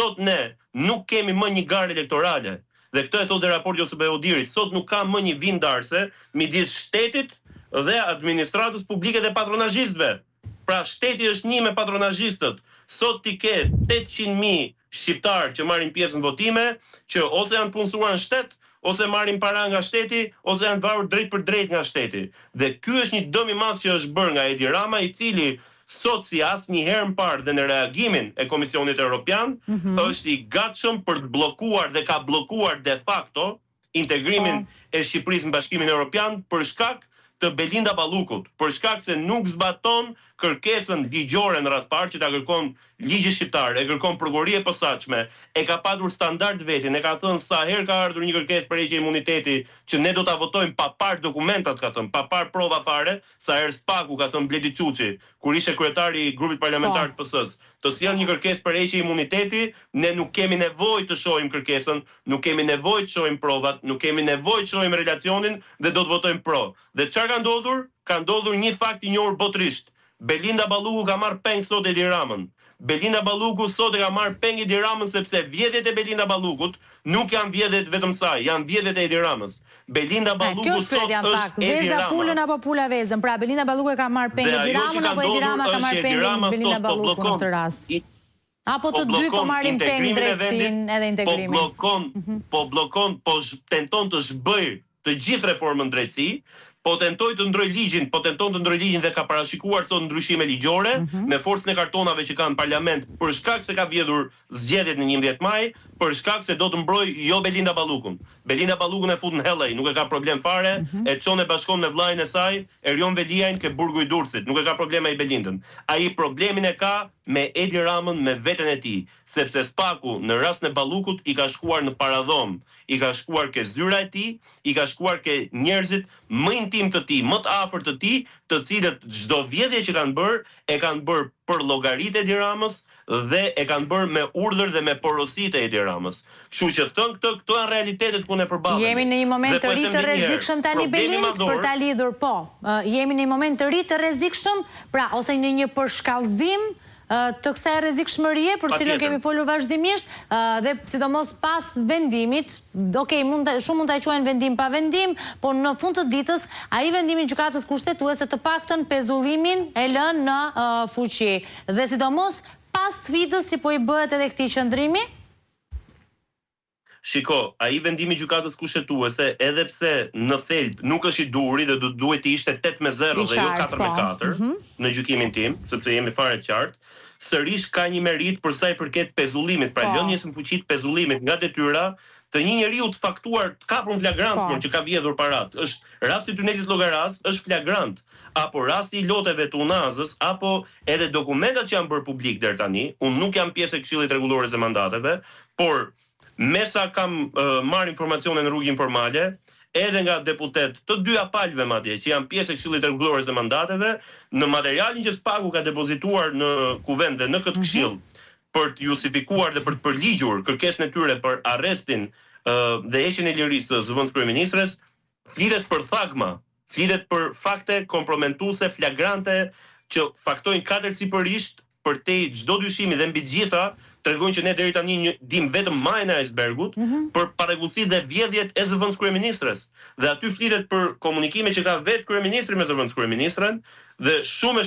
Sot ne nuk kemi më një garë elektorale. Dhe këtë e thotë raporti Josip Beodirit, sot nuk ka më një vindarse midis shtetit dhe administratës publike dhe patronazhistëve. Pra shteti është një me patronazhistët. Sot ti ke 800.000 shqiptarë që marrin pjesë në votime, që ose janë punësuar në shtet, ose marrin para nga shteti, ose janë varur drejt për drejt nga shteti. Dhe ky është një dëm i madh që është bërë nga Edi Rama, i cili sot si asnjëherë më parë dhe në reagimin e Komisionit Evropian është i gatshëm për të bllokuar dhe ka bllokuar de facto integrimin e Shqipërisë në Bashkimin Evropian për shkak të Belinda Ballukut, për shkak se nuk zbaton kërkesën ligjore në radh parë që ta kërkon ligji shqiptar, e kërkon prokurori e posaçme, e ka patur standard vetin, e ka thënë sa herë ka ardhur një kërkesë për heqje imuniteti që ne do ta votojmë pa parë dokumentat, ka thënë, pa parë prova fare, sa herë Spaku ka thënë Bledi Çuçi, kur ishte kryetari i grupit parlamentar të PS-s, të sjellë një kërkesë për heqje imuniteti, ne nuk kemi nevojë të shohim kërkesën, nuk kemi nevojë të shohim provat, nuk kemi nevojë të shohim relacionin dhe do të votojmë pro. Dhe çfarë ka ndodhur? Ka ndodhur një fakt i njohur botërisht. Belinda Balluku ka marrë peng sot Edi Ramën. Belinda Balluku sot e ka marrë peng Edi Ramën sepse vjedhjet e Belinda Ballukut nuk janë vjedhjet vetëm saj, janë vjedhjet e Edi Ramës. Belinda Balluku sot është Edi Rama. Veza pulën apo pula vezën? Pra Belinda Balluku e ka marrë peng Edi Ramën apo Edi Rama ka marrë peng Belinda Balluku në këtë rast? Apo të dy po marrin peng drejtësinë edhe integrimin? Po bllokon, po tenton të zhbëj të gjithë reformën drejtësi, po tenton të ndroj ligjin dhe ka parashikuar sot ndryshime ligjore me forcën e kartonave që ka në parlament për shkak se ka vjedhur zgjedhjet në 11 maj, për shkak se do të mbroj jo Belinda Ballukun. Belinda Ballukun e fut në hellej, nuk e ka problem fare, e çon e bashkon me vllajën e saj, Erion Veliajn ke burgu i Durrësit, nuk e ka problem ai Belindën. Ai problemin e ka me Edi Ramën, me veten e tij, sepse Spaku në rastin e Ballukut i ka shkuar në paradhom, i ka shkuar ke zyra e tij, i ka shkuar ke njerëzit më intim të tij, më të afërt të tij, të cilët çdo vjedhje që kanë bërë, e kanë bërë për llogaritë e Edi Ramës dhe e kanë bërë me urdhër dhe me porositë e Edi Ramës. Kështu që thënë këto janë realitetet ku ne përballemi. Jemi në një moment të ri të rrezikshëm tani Belind për ta lidhur, po. Jemi në një moment të ri të rrezikshëm, pra ose në një përshkallëzim të kësaj rrezikshmërie për cilën kemi folur vazhdimisht dhe sidomos pas vendimit, shumë mund ta quajnë vendim pa vendim, por në fund të ditës ai vendimi i gjykatës kushtetuese të paktën pezullimin e lën në fuqi. Dhe sidomos pas sfidës që po i bëhet edhe këtij qëndrimi. Shiko, ai vendimi i gjykatës kushtetuese, edhe pse në thelb nuk është i duhuri dhe duhet të ishte 8-0 dhe jo 4-4 në gjykimin tim, sepse jemi fare të qartë, sërish ka një merit për sa i përket pezullimit, pra lënies në fuqi të pezullimit nga detyra të një njeriu të faktuar, të kapur në flagrant që ka vjedhur parat. Është rasti i tunelit Llogaras, është flagrant, apo rasti i loteve të Unazës, apo edhe dokumentat që janë bërë publik deri tani. Unë nuk jam pjesë e Këshillit Rregullores së Mandateve, por me sa kam marrë informacione në rrugë informale, edhe nga deputet të dyja palëve madje, që janë pjesë e Këshillit Rregullores së Mandateve, në materialin që Spaku ka depozituar në kuvend dhe në këtë këshill për të justifikuar dhe për të përligjur kërkesën e tyre për arrestin dhe heqjen e lirisë të zëvendës kryeministres, flitet për thagma, flitet për fakte komprometuese, flagrante, që faktojnë katërcipërisht për te çdo dyshimi dhe mbi të gjitha tregojnë që ne deri tani dim vetëm majën e icebergut për parregullsitë dhe vjedhjet e zëvendës kryeministres. Dhe aty flitet për komunikime që ka vetë kryeministri me zëvendës kryeministren dhe shumë